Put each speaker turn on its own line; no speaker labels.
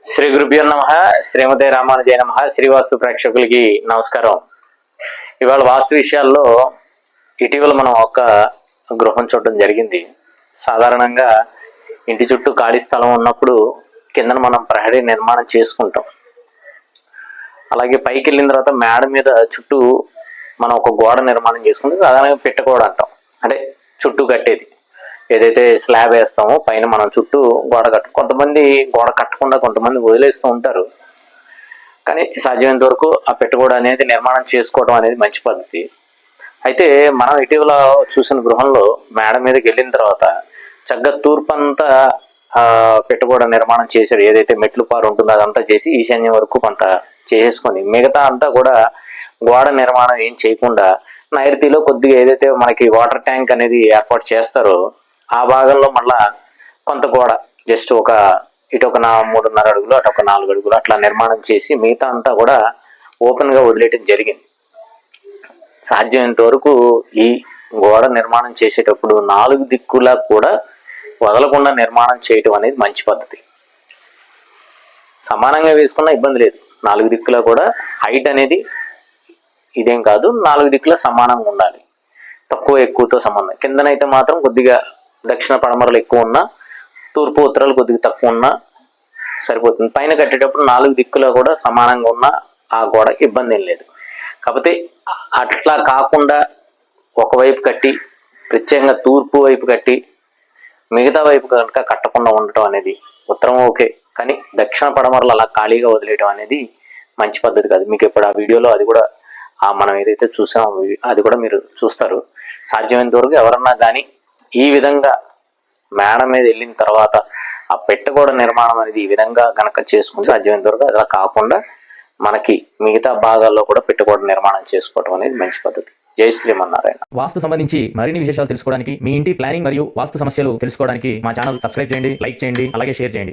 శ్రీ గురుభ్యో నమః. శ్రీమతే రామానుజాయ నమః. శ్రీవాస్తు ప్రేక్షకులకి నమస్కారం. ఇవాళ వాస్తు విషయాల్లో ఇటీవల మనం ఒక గృహం చూడడం జరిగింది. సాధారణంగా ఇంటి చుట్టూ ఖాళీ స్థలం ఉన్నప్పుడు కిందన మనం ప్రహరీ నిర్మాణం చేసుకుంటాం. అలాగే పైకి వెళ్ళిన తర్వాత మేడ మీద చుట్టూ మనం ఒక గోడ నిర్మాణం చేసుకుంటే సాధారణంగా పెట్టగోడ అంటాం. అంటే చుట్టూ కట్టేది ఏదైతే స్లాబ్ వేస్తామో పైన మనం చుట్టూ గోడ కొంతమంది గోడ కట్టకుండా కొంతమంది వదిలేస్తూ ఉంటారు. కానీ సాధ్యమైనంత వరకు ఆ పెట్టుకోవడం అనేది నిర్మాణం చేసుకోవడం అనేది మంచి పద్ధతి. అయితే మనం ఇటీవల చూసిన గృహంలో మేడ మీదకి వెళ్ళిన తర్వాత చక్కగా తూర్పు అంతా పెట్టుకోవడం నిర్మాణం చేశారు. ఏదైతే మెట్లు పారు ఉంటుందో అదంతా చేసి ఈశాన్యం వరకు కొంత చేసుకొని మిగతా అంతా కూడా గోడ నిర్మాణం ఏం చేయకుండా నైరుతిలో కొద్దిగా ఏదైతే మనకి వాటర్ ట్యాంక్ అనేది ఏర్పాటు చేస్తారో ఆ భాగంలో మళ్ళా కొంత గోడ జస్ట్ ఇటు ఒక 3.5 అడుగులు అటు ఒక 4 అడుగులు అట్లా నిర్మాణం చేసి మిగతా అంతా కూడా ఓపెన్గా వదిలేయటం జరిగింది. సాధ్యమైనంత వరకు ఈ గోడ నిర్మాణం చేసేటప్పుడు 4 దిక్కులా కూడా వదలకుండా నిర్మాణం చేయటం అనేది మంచి పద్ధతి. సమానంగా వేసుకున్న ఇబ్బంది లేదు. 4 దిక్కులా కూడా హైట్ అనేది ఇదేం కాదు, 4 దిక్కులా సమానంగా ఉండాలి. తక్కువ ఎక్కువతో సంబంధం. కిందనైతే మాత్రం కొద్దిగా దక్షిణ పడమరలు ఎక్కువ ఉన్నా, తూర్పు ఉత్తరాలు కొద్దిగా తక్కువ ఉన్నా సరిపోతుంది. పైన కట్టేటప్పుడు 4 దిక్కులా కూడా సమానంగా ఉన్న ఆ గోడకి ఇబ్బంది ఏం లేదు. కాకపోతే అట్లా కాకుండా ఒకవైపు కట్టి ప్రత్యేకంగా తూర్పు వైపు కట్టి మిగతా వైపు కనుక కట్టకుండా ఉండటం అనేది ఉత్తరం ఓకే, కానీ దక్షిణ పడమరలు అలా ఖాళీగా వదిలేయడం అనేది మంచి పద్ధతి కాదు. మీకు ఇప్పుడు ఆ వీడియోలో అది కూడా మనం ఏదైతే చూసామో అది కూడా మీరు చూస్తారు. సాధ్యమైనంత వరకు ఎవరన్నా కానీ ఈ విధంగా మేడ మీద వెళ్ళిన తర్వాత ఆ పెట్టగోడ నిర్మాణం అనేది ఈ విధంగా గనక చేసుకుంటే సాధ్యమైనంత వరకు అలా కాకుండా మనకి మిగతా భాగాల్లో కూడా పెట్టగోడ నిర్మాణం చేసుకోవడం అనేది మంచి పద్ధతి. జై శ్రీమన్నారాయణ.
వాస్తు సంబంధించి మరిన్ని విశేషాలు తెలుసుకోవడానికి, మీ ఇంటి ప్లానింగ్ మరియు వాస్తు సమస్యలు తెలుసుకోవడానికి మా ఛానల్ సబ్స్క్రైబ్ చేయండి, లైక్ చేయండి, అలాగే షేర్ చేయండి.